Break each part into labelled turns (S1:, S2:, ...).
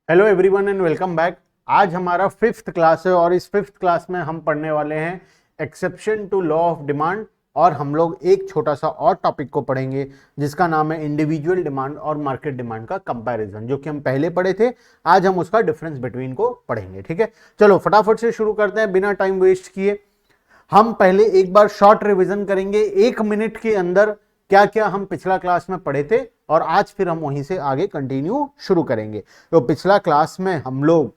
S1: Hello everyone and welcome back. आज हमारा fifth class है और इस फिफ्थ क्लास में हम पढ़ने वाले हैं exception to law of demand. और हम लोग एक छोटा सा और टॉपिक को पढ़ेंगे जिसका नाम है इंडिविजुअल डिमांड और मार्केट डिमांड का कंपैरिजन, जो कि हम पहले पढ़े थे। आज हम उसका डिफरेंस बिटवीन को पढ़ेंगे। ठीक है, चलो फटाफट से शुरू करते हैं बिना टाइम वेस्ट किए। हम पहले एक बार शॉर्ट रिवीजन करेंगे 1 मिनट के अंदर, क्या क्या हम पिछला क्लास में पढ़े थे, और आज फिर हम वहीं से आगे कंटिन्यू शुरू करेंगे। तो पिछला क्लास में हम लोग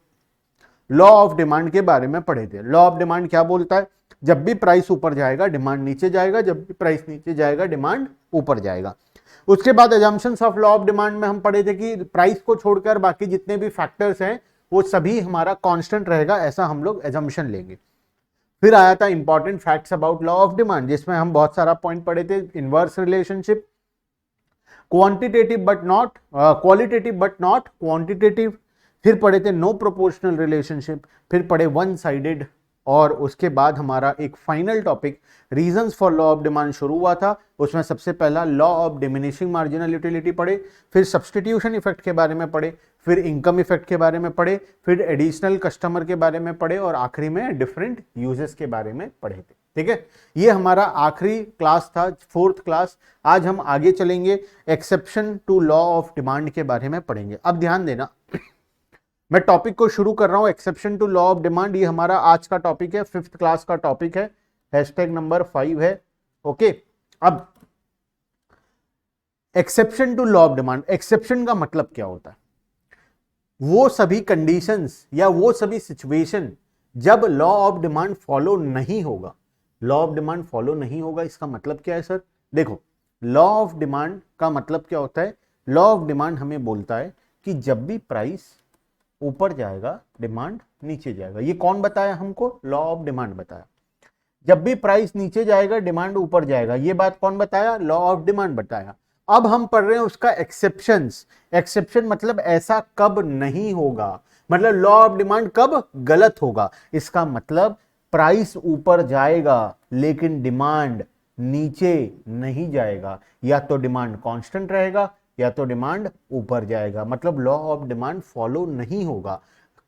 S1: लॉ ऑफ डिमांड के बारे में पढ़े थे। लॉ ऑफ डिमांड क्या बोलता है? जब भी प्राइस ऊपर जाएगा डिमांड नीचे जाएगा, जब भी प्राइस नीचे जाएगा डिमांड ऊपर जाएगा। उसके बाद assumptions of law of demand में हम पढ़े थे कि प्राइस को छोड़कर बाकी जितने भी फैक्टर्स हैं वो सभी हमारा कांस्टेंट रहेगा, ऐसा हम लोग अजम्पशन लेंगे। फिर आया था important facts about law of demand, जिसमें हम बहुत सारा पॉइंट पढ़े थे। Inverse relationship, quantitative but not qualitative but not quantitative. फिर पढ़े थे नो प्रोपोर्शनल रिलेशनशिप, फिर पढ़े वन साइडेड, और उसके बाद हमारा एक final topic reasons for law of demand शुरू हुआ था। उसमें सबसे पहला law of diminishing marginal utility पढ़े, फिर सब्सटीट्यूशन इफेक्ट के बारे में पढ़े, फिर इनकम इफेक्ट के बारे में पढ़े, फिर एडिशनल कस्टमर के बारे में पढ़े, और आखिरी में डिफरेंट यूजेस के बारे में पढ़े थे। ठीक है, ये हमारा आखिरी क्लास था, फोर्थ क्लास। आज हम आगे चलेंगे, exception to law of demand के बारे में पढ़ेंगे। अब ध्यान देना, मैं टॉपिक को शुरू कर रहा हूं, exception to law of demand. ये हमारा आज का टॉपिक है, फिफ्थ क्लास का टॉपिक है, हैशटैग नंबर 5 है। ओके, अब exception to law of demand, exception का मतलब क्या होता है? वो सभी कंडीशंस या वो सभी सिचुएशन जब लॉ ऑफ डिमांड फॉलो नहीं होगा। लॉ ऑफ डिमांड फॉलो नहीं होगा, इसका मतलब क्या है सर? देखो, लॉ ऑफ डिमांड का मतलब क्या होता है? लॉ ऑफ डिमांड हमें बोलता है कि जब भी प्राइस ऊपर जाएगा डिमांड नीचे जाएगा। ये कौन बताया हमको? लॉ ऑफ डिमांड बताया। जब भी प्राइस नीचे जाएगा डिमांड ऊपर जाएगा, ये बात कौन बताया? लॉ ऑफ डिमांड बताया। अब हम पढ़ रहे हैं उसका एक्सेप्शंस। एक्सेप्शन मतलब ऐसा कब नहीं होगा, मतलब लॉ ऑफ डिमांड कब गलत होगा। इसका मतलब प्राइस ऊपर जाएगा लेकिन डिमांड नीचे नहीं जाएगा, या तो डिमांड कांस्टेंट रहेगा या तो डिमांड ऊपर जाएगा, मतलब लॉ ऑफ डिमांड फॉलो नहीं होगा।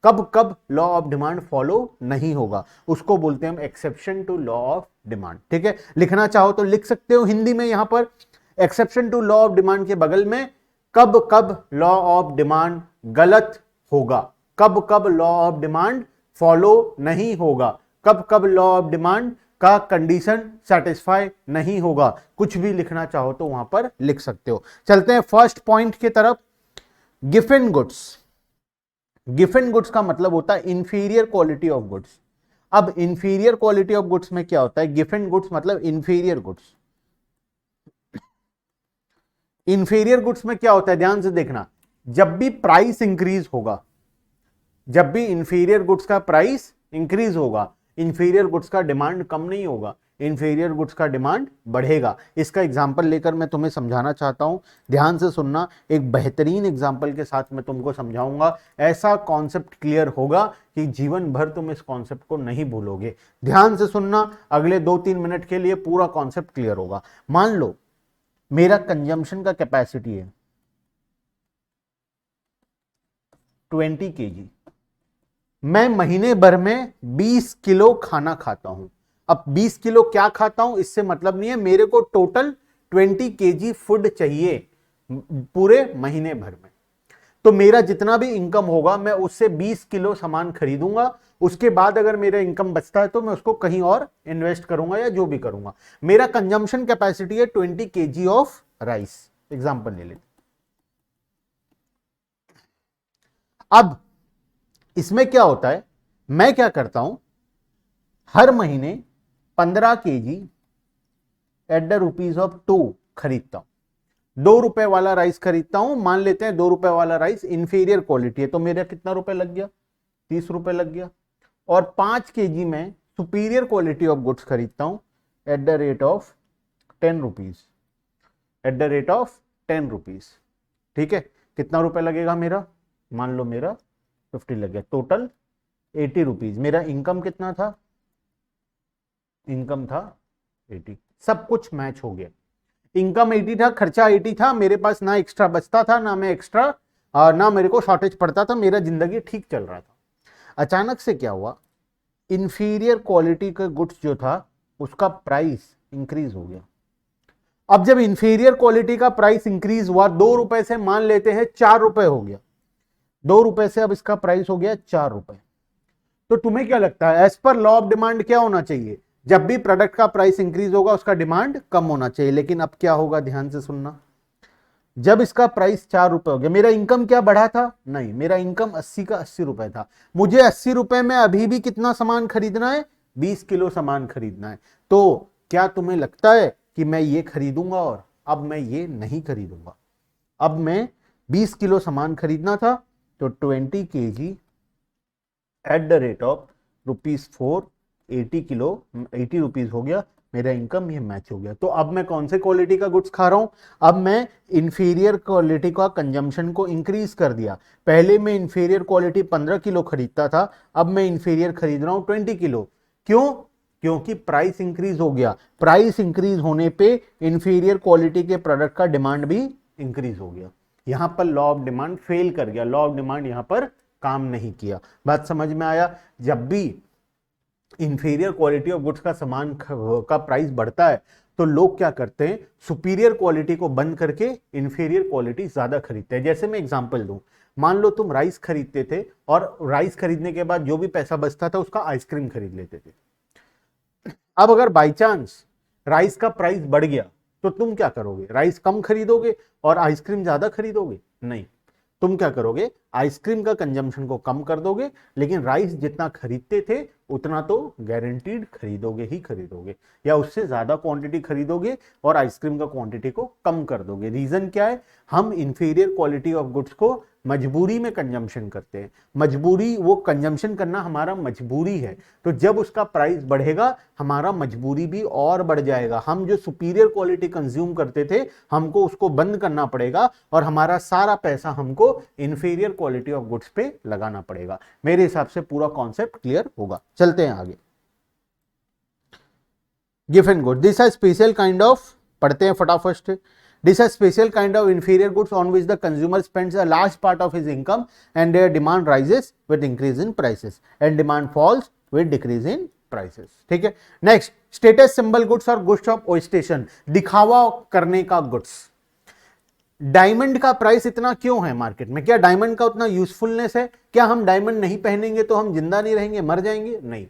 S1: कब कब लॉ ऑफ डिमांड फॉलो नहीं होगा, उसको बोलते हैं हम exception to law of demand. ठीक है, लिखना चाहो तो लिख सकते हो हिंदी में, यहां पर exception to law of demand के बगल में कब कब लॉ ऑफ डिमांड गलत होगा, कब कब लॉ ऑफ डिमांड फॉलो नहीं होगा, कब कब लॉ ऑफ डिमांड का कंडीशन सेटिस्फाई नहीं होगा। कुछ भी लिखना चाहो तो वहां पर लिख सकते हो। चलते हैं फर्स्ट पॉइंट की तरफ, गिवन गुड्स। गिवन गुड्स का मतलब होता है इंफीरियर क्वालिटी ऑफ गुड्स। अब इंफीरियर क्वालिटी ऑफ गुड्स में क्या होता है? गिवन गुड्स मतलब इंफीरियर गुड्स। इंफीरियर गुड्स में क्या होता है, ध्यान से देखना। जब भी प्राइस इंक्रीज होगा, जब भी इंफीरियर गुड्स का प्राइस इंक्रीज होगा, इंफीरियर गुड्स का डिमांड कम नहीं होगा, इंफीरियर गुड्स का डिमांड बढ़ेगा। इसका एग्जांपल लेकर मैं तुम्हें समझाना चाहता हूं, ध्यान से सुनना। एक बेहतरीन एग्जांपल के साथ मैं तुमको समझाऊंगा, ऐसा कॉन्सेप्ट क्लियर होगा कि जीवन भर तुम इस कॉन्सेप्ट को नहीं भूलोगे। ध्यान से सुनना, अगले 2-3 मिनट के लिए पूरा कॉन्सेप्ट क्लियर होगा। मान लो मेरा कंजम्पशन का कैपेसिटी है 20 kg, मैं महीने भर में 20 किलो खाना खाता हूं। अब 20 किलो क्या खाता हूं इससे मतलब नहीं है, मेरे को टोटल 20 kg फूड चाहिए पूरे महीने भर में। तो मेरा जितना भी इनकम होगा मैं उससे 20 किलो सामान खरीदूंगा, उसके बाद अगर मेरा इनकम बचता है तो मैं उसको कहीं और इन्वेस्ट करूंगा या जो भी करूंगा। मेरा कंजम्पशन कैपेसिटी है 20 kg ऑफ राइस, एग्जांपल ले लेते। अब इसमें क्या होता है, मैं क्या करता हूं, हर महीने 15 kg at the rupees of 2 खरीदता हूं। 2 रुपए वाला राइस खरीदता हूं, मान लेते हैं 2 रुपए वाला राइस इंफीरियर क्वालिटी है, तो मेरा कितना रुपए लग गया? 30 रुपए लग गया। और 5 kg में सुपीरियर क्वालिटी ऑफ गुड्स खरीदता हूं at the rate of 10 rupees, at the rate of 10 rupees. ठीक है, कितना रुपए लगेगा मेरा? मान लो मेरा 50 लग गया, टोटल 80 रुपीज। मेरा इनकम कितना था? इनकम था 80। सब कुछ मैच हो गया, इनकम 80 था, खर्चा 80 था, मेरे पास ना एक्स्ट्रा बचता था ना मैं एक्स्ट्रा ना मेरे को शॉर्टेज पड़ता था, मेरा जिंदगी ठीक चल रहा था। अचानक से क्या हुआ, इंफीरियर क्वालिटी का गुड्स जो था उसका प्राइस इंक्रीज हो गया। अब जब इंफीरियर क्वालिटी का प्राइस इंक्रीज हुआ, 2 रुपए से मान लेते हैं 4 रुपए हो गया, 2 रुपए से अब इसका प्राइस हो गया 4 रुपए। तो तुम्हें क्या लगता है, as per law of demand क्या होना चाहिए, जब भी प्रोडक्ट का प्राइस इंक्रीज होगा उसका डिमांड कम होना चाहिए। लेकिन अब क्या होगा, ध्यान से सुनना, जब इसका प्राइस 4 रुपए हो गया, मेरा इनकम क्या बढ़ा था, नहीं, मेरा इनकम 80 का 80 रुपए था, मुझे 80 रुपए में अभी भी कितना सामान खरीदना है, 20 किलो सामान खरीदना है। तो क्या तुम्हें लगता है कि मैं ये खरीदूंगा और अब मैं ये नहीं खरीदूंगा, अब मैं 20 किलो सामान खरीदना था तो 20 kg at the rate of ₹4, 80 kilo 80 rupees हो गया, मेरा इनकम ये मैच हो गया। तो अब मैं कौन से क्वालिटी का गुड्स खा रहा हूं, अब मैं इंफीरियर क्वालिटी का कंजम्पशन को इंक्रीज कर दिया। पहले मैं इंफीरियर क्वालिटी 15 किलो खरीदता था, अब मैं इंफीरियर खरीद रहा हूं 20 किलो। क्यों, क्योंकि प्राइस इंक्रीज हो गया। प्राइस इंक्रीज होने पे इंफीरियर क्वालिटी के प्रोडक्ट का डिमांड भी इंक्रीज हो गया। यहां पर लॉ ऑफ डिमांड फेल कर गया, लॉ ऑफ डिमांड यहां पर काम नहीं किया। बात समझ में आया। जब भी इंफीरियर क्वालिटी ऑफ गुड्स का सामान का प्राइस बढ़ता है तो लोग क्या करते हैं, सुपीरियर क्वालिटी को बंद करके इंफीरियर क्वालिटी ज्यादा खरीदते हैं। जैसे मैं एग्जांपल दूं, मान लो तुम राइस खरीदते थे और राइस खरीदने के बाद जो भी पैसा बचता था उसका आइसक्रीम खरीद लेते थे। अब अगर बाई चांस राइस का प्राइस बढ़ गया तो तुम क्या करोगे, राइस कम खरीदोगे और आइसक्रीम ज्यादा खरीदोगे, नहीं, तुम क्या करोगे, आइसक्रीम का कंजम्पशन को कम कर दोगे, लेकिन राइस जितना खरीदते थे उतना तो गारंटीड खरीदोगे ही खरीदोगे, या उससे ज्यादा क्वांटिटी खरीदोगे और आइसक्रीम का क्वांटिटी को कम कर दोगे। रीजन क्या है, हम इंफीरियर क्वालिटी ऑफ गुड्स को मजबूरी में कंजम्पशन करते हैं। मजबूरी, वो कंजम्पशन करना हमारा मजबूरी है, तो जब उसका प्राइस बढ़ेगा हमारा मजबूरी भी और बढ़ जाएगा। हम जो सुपीरियर क्वालिटी कंज्यूम करते थे हमको उसको बंद करना पड़ेगा और हमारा सारा पैसा हमको इंफीरियर क्वालिटी ऑफ गुड्स पे लगाना पड़ेगा। मेरे हिसाब से पूरा कॉन्सेप्ट क्लियर होगा। चलते हैं आगे। Given good, this are special kind of, पढ़ते हैं फटाफट। This is special kind of inferior goods on which the consumer spends a large part of his income and their demand rises with increase in prices and demand falls with decrease in prices। ठीक है। Next, status symbol goods और goods of ओस्टेशन, दिखावा करने का goods. Diamond का price इतना क्यों है मार्केट में, क्या डायमंड का उतना यूजफुलनेस है, क्या हम डायमंड नहीं पहनेंगे तो हम जिंदा नहीं रहेंगे, मर जाएंगे, नहीं।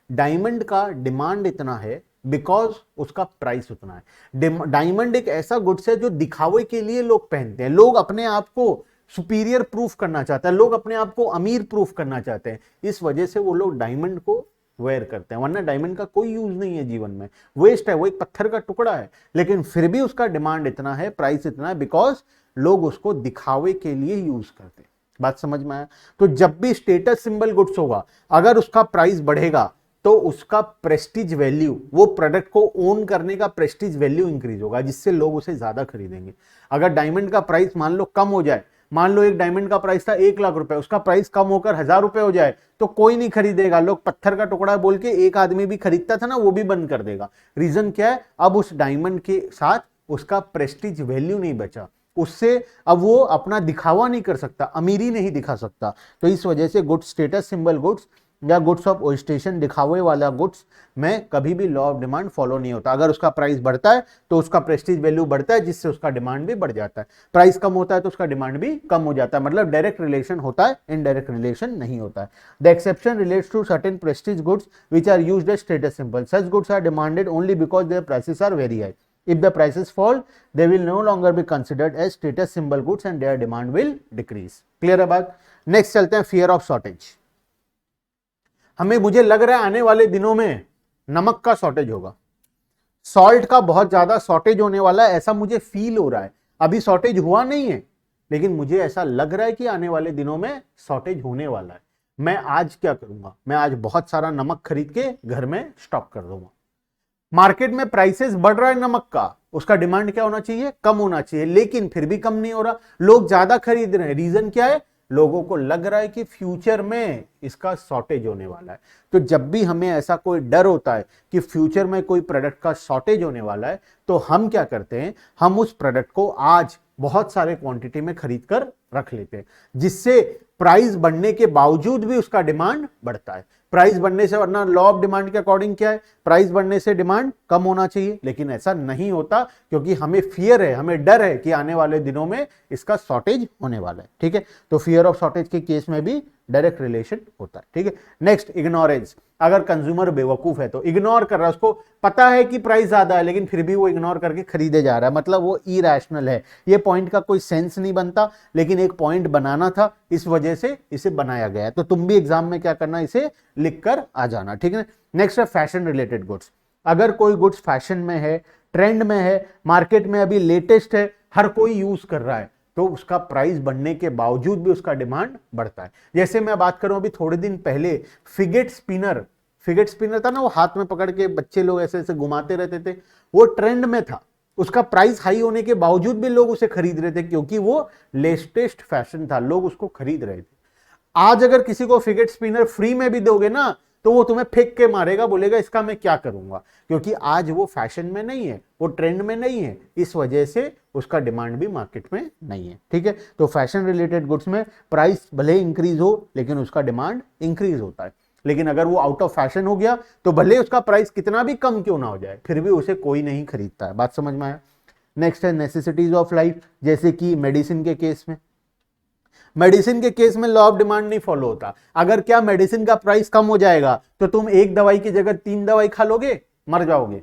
S1: डायमंड का डिमांड इतना है बिकॉज उसका प्राइस उतना है। डायमंड एक ऐसा गुड्स है जो दिखावे के लिए लोग पहनते हैं, लोग अपने आप को सुपीरियर प्रूफ करना चाहते हैं, लोग अपने आप को अमीर प्रूफ करना चाहते हैं, इस वजह से वो लोग डायमंड को वेयर करते हैं। वरना डायमंड का कोई यूज नहीं है जीवन में, वेस्ट है, वो एक पत्थर का टुकड़ा है, लेकिन फिर भी उसका डिमांड इतना है, प्राइस इतना है, बिकॉज लोग उसको दिखावे के लिए यूज करते हैं। बात समझ में आया। तो जब भी स्टेटस सिंबल गुड्स होगा, अगर उसका प्राइस बढ़ेगा तो उसका प्रेस्टीज वैल्यू, वो प्रोडक्ट को ओन करने का प्रेस्टीज वैल्यू इंक्रीज होगा, जिससे लोग उसे ज्यादा खरीदेंगे। अगर डायमंड का प्राइस मान लो कम हो जाए, मान लो एक डायमंड का प्राइस था 1 लाख रुपए, उसका प्राइस कम होकर 1000 रुपए हो जाए तो कोई नहीं खरीदेगा, लोग पत्थर का टुकड़ा बोल के, एक आदमी भी खरीदता था ना वो भी बंद कर देगा। रीजन क्या है, अब उस डायमंड के साथ उसका प्रेस्टीज वैल्यू नहीं बचा, उससे अब वो अपना दिखावा नहीं कर सकता, अमीरी नहीं दिखा सकता। तो इस वजह से गुड्स, स्टेटस सिंबल गुड्स या गुड्स ऑफ ओस्टेशन, दिखावे वाला गुड्स में कभी भी लॉ ऑफ डिमांड फॉलो नहीं होता। अगर उसका प्राइस बढ़ता है तो उसका प्रेस्टीज वैल्यू बढ़ता है, जिससे उसका डिमांड भी बढ़ जाता है। प्राइस कम होता है तो उसका डिमांड भी कम हो जाता है। मतलब डायरेक्ट रिलेशन होता है, इनडायरेक्ट रिलेशन नहीं होता है। The exception relates to certain prestige goods which are used as status symbol. Such goods are demanded only because their prices are very high. If the prices fall, they will no longer be considered as status symbol goods and their demand will decrease। Clear है बात। Next चलते हैं, fear of shortage. मुझे लग रहा है आने वाले दिनों में नमक का शॉर्टेज होगा, सॉल्ट का बहुत ज्यादा शॉर्टेज होने वाला है, ऐसा मुझे फील हो रहा है। अभी शॉर्टेज हुआ नहीं है, लेकिन मुझे ऐसा लग रहा है कि आने वाले दिनों में शॉर्टेज होने वाला है। मैं आज क्या करूंगा, मैं आज बहुत सारा नमक खरीद के घर में स्टॉक कर दूंगा। मार्केट में प्राइसेस बढ़ रहा है नमक का, उसका डिमांड क्या होना चाहिए, कम होना चाहिए, लेकिन फिर भी कम नहीं हो रहा, लोग ज्यादा खरीद रहे हैं। रीजन क्या है, लोगों को लग रहा है कि फ्यूचर में इसका शॉर्टेज होने वाला है। तो जब भी हमें ऐसा कोई डर होता है कि फ्यूचर में कोई प्रोडक्ट का शॉर्टेज होने वाला है, तो हम क्या करते हैं, हम उस प्रोडक्ट को आज बहुत सारे क्वांटिटी में खरीद कर रख लेते हैं, जिससे प्राइस बढ़ने के बावजूद भी उसका डिमांड बढ़ता है। प्राइस बढ़ने से, वरना लॉ ऑफ डिमांड के अकॉर्डिंग क्या है, प्राइस बढ़ने से डिमांड कम होना चाहिए, लेकिन ऐसा नहीं होता क्योंकि हमें फियर है, हमें डर है कि आने वाले दिनों में इसका शॉर्टेज होने वाला है। ठीक है, तो फियर ऑफ शॉर्टेज के केस में भी डायरेक्ट रिलेशन होता है। ठीक है, नेक्स्ट इग्नोरेंस। अगर कंज्यूमर बेवकूफ है तो इग्नोर कर रहा है, उसको पता है कि प्राइस ज्यादा है लेकिन फिर भी वो इग्नोर करके खरीदे जा रहा है, मतलब वो इरैशनल है। ये पॉइंट का कोई सेंस नहीं बनता, लेकिन एक पॉइंट बनाना था, इस वजह से इसे बनाया गया है। तो तुम भी एग्जाम में क्या करना, इसे लिख कर आ जाना। ठीक है, नेक्स्ट है फैशन रिलेटेड गुड्स। अगर कोई गुड्स फैशन में है, ट्रेंड में है, मार्केट में अभी लेटेस्ट है, हर कोई यूज कर रहा है, तो उसका प्राइस बढ़ने के बावजूद भी उसका डिमांड बढ़ता है। जैसे मैं बात करूं, अभी थोड़े दिन पहले फिगेट स्पिनर था ना, वो हाथ में पकड़ के बच्चे लोग ऐसे ऐसे घुमाते रहते थे, वो ट्रेंड में था। उसका प्राइस हाई होने के बावजूद भी लोग उसे खरीद रहे थे क्योंकि वो लेटेस्ट फैशन था, लोग उसको खरीद रहे थे। आज अगर किसी को फिगेट स्पिनर फ्री में भी दोगे ना, तो वो तुम्हें फेंक के मारेगा, बोलेगा इसका मैं क्या करूंगा, क्योंकि आज वो फैशन में नहीं है, वो ट्रेंड में नहीं है, इस वजह से उसका डिमांड भी मार्केट में नहीं है। ठीक है, तो फैशन रिलेटेड गुड्स में प्राइस भले इंक्रीज हो लेकिन उसका डिमांड इंक्रीज होता है। लेकिन अगर वो आउट ऑफ फैशन हो गया तो भले उसका प्राइस कितना भी कम क्यों ना हो जाए, फिर भी उसे कोई नहीं खरीदता है। बात समझ में आया। नेक्स्ट है नेसेसिटीज ऑफ लाइफ, जैसे कि मेडिसिन के केस में। मेडिसिन के केस में लॉ ऑफ डिमांड नहीं फॉलो होता। अगर क्या मेडिसिन का प्राइस कम हो जाएगा तो तुम एक दवाई की जगह 3 दवाई खा लोगे, मर जाओगे।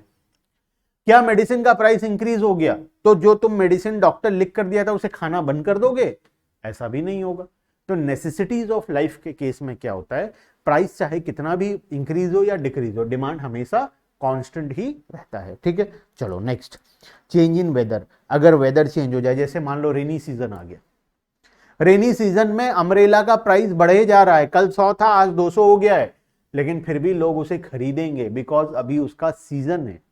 S1: क्या मेडिसिन का प्राइस इंक्रीज हो गया तो जो तुम मेडिसिन डॉक्टर लिख कर दिया था उसे खाना बंद कर दोगे, ऐसा भी नहीं होगा। तो नेसेसिटीज ऑफ लाइफ के केस में क्या होता है, प्राइस चाहे कितना भी इंक्रीज हो या डिक्रीज हो, डिमांड हमेशा कांस्टेंट ही रहता है। ठीक है, चलो नेक्स्ट, चेंज इन वेदर। अगर वेदर चेंज हो जाए, जैसे मान लो रेनी सीजन आ गया, रेनी सीजन में अम्ब्रेला का प्राइस बढ़े जा रहा है, कल 100 था आज 200 हो गया है, लेकिन फिर भी लोग उसे खरीदेंगे बिकॉज अभी उसका सीजन है।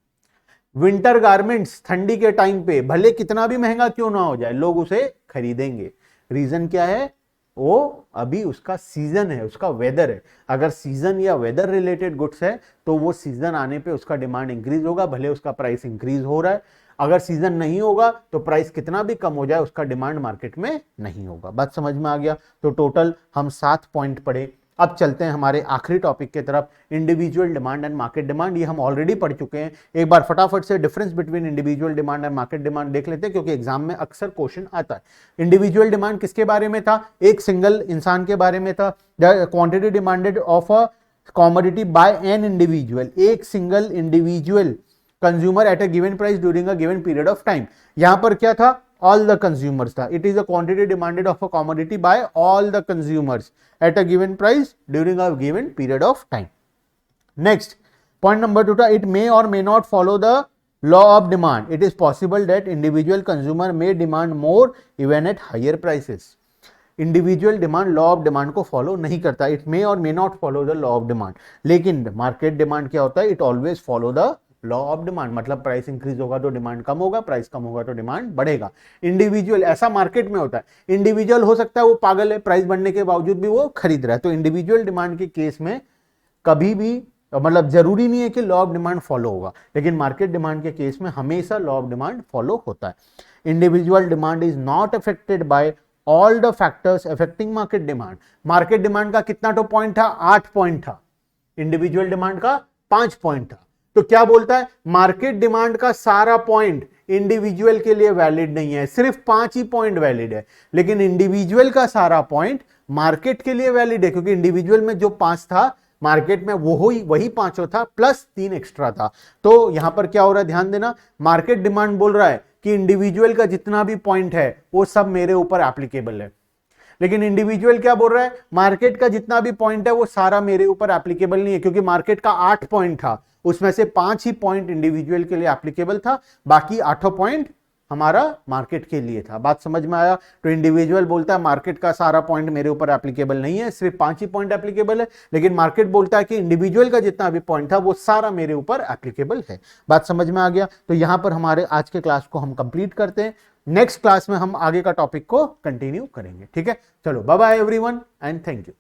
S1: विंटर गारमेंट्स ठंडी के टाइम पे भले कितना भी महंगा क्यों ना हो जाए, लोग उसे खरीदेंगे। रीजन क्या है, वो अभी उसका सीजन है, उसका वेदर है। अगर सीजन या वेदर रिलेटेड गुड्स है तो वो सीजन आने पे उसका डिमांड इंक्रीज होगा, भले उसका प्राइस इंक्रीज हो रहा है। अगर सीजन नहीं होगा तो प्राइस कितना भी कम हो जाए उसका डिमांड मार्केट में नहीं होगा। बात समझ में आ गया। तो टोटल हम 7 पॉइंट पढ़े। अब चलते हैं हमारे आखिरी टॉपिक की तरफ, individual demand and market demand. ये हम ऑलरेडी पढ़ चुके हैं, एक बार फटाफट से difference between individual demand and market demand देख लेते हैं, क्योंकि एग्जाम में अक्सर क्वेश्चन आता है। इंडिविजुअल डिमांड किसके बारे में था, एक सिंगल इंसान के बारे में था। The quantity demanded of a commodity by an individual, एक single individual consumer at a given price during a given period of time. यहां पर क्या था, all the consumers था। It is a quantity demanded of a commodity by all the consumers at a given price during a given period of time. Next, point number 2 था, it may or may not follow the law of demand. It is possible that individual consumer may demand more even at higher prices. Individual demand law of demand को follow नहीं करता, it may और may not follow the law of demand. लेकिन market demand क्या होता है, it always follow the law of demand. मतलब price increase होगा तो डिमांड कम होगा, प्राइस कम होगा तो डिमांड बढ़ेगा। इंडिविजुअल ऐसा मार्केट में होता है, इंडिविजुअल हो सकता है वो पागल है, प्राइस बढ़ने के बावजूद भी वो खरीद रहा है। तो इंडिविजुअल डिमांड के केस में कभी भी मतलब जरूरी नहीं है कि लॉ ऑफ डिमांड फॉलो होगा, लेकिन मार्केट डिमांड के केस में हमेशा लॉ ऑफ डिमांड फॉलो होता है। Individual demand is not affected by all the factors affecting market demand. Market demand का कितना तो पॉइंट था, 8 पॉइंट था, इंडिविजुअल डिमांड का 5 पॉइंट था। तो क्या बोलता है, मार्केट डिमांड का सारा पॉइंट इंडिविजुअल के लिए वैलिड नहीं है, सिर्फ 5 ही पॉइंट वैलिड है। लेकिन इंडिविजुअल का सारा पॉइंट मार्केट के लिए वैलिड है, क्योंकि इंडिविजुअल में जो 5 था मार्केट में वही 5 था प्लस 3 एक्स्ट्रा था। तो यहां पर क्या हो रहा है, ध्यान देना, मार्केट डिमांड बोल रहा है कि इंडिविजुअल का जितना भी पॉइंट है वो सब मेरे ऊपर एप्लीकेबल है। लेकिन इंडिविजुअल क्या बोल रहा है, मार्केट का जितना भी पॉइंट है वो सारा मेरे ऊपर एप्लीकेबल नहीं है, क्योंकि मार्केट का 8 पॉइंट था, उसमें से 5 ही पॉइंट इंडिविजुअल के लिए एप्लीकेबल था, बाकी 8 पॉइंट हमारा मार्केट के लिए था। बात समझ में आया। तो इंडिविजुअल बोलता है मार्केट का सारा पॉइंट मेरे ऊपर एप्लीकेबल नहीं है, सिर्फ 5 ही पॉइंट एप्लीकेबल है। लेकिन मार्केट बोलता है कि इंडिविजुअल का जितना भी पॉइंट था वो सारा मेरे ऊपर एप्लीकेबल है। बात समझ में आ गया। तो यहां पर हमारे आज के क्लास को हम कंप्लीट करते हैं। नेक्स्ट क्लास में हम आगे का टॉपिक को कंटिन्यू करेंगे। ठीक है, चलो bye bye everyone and thank you.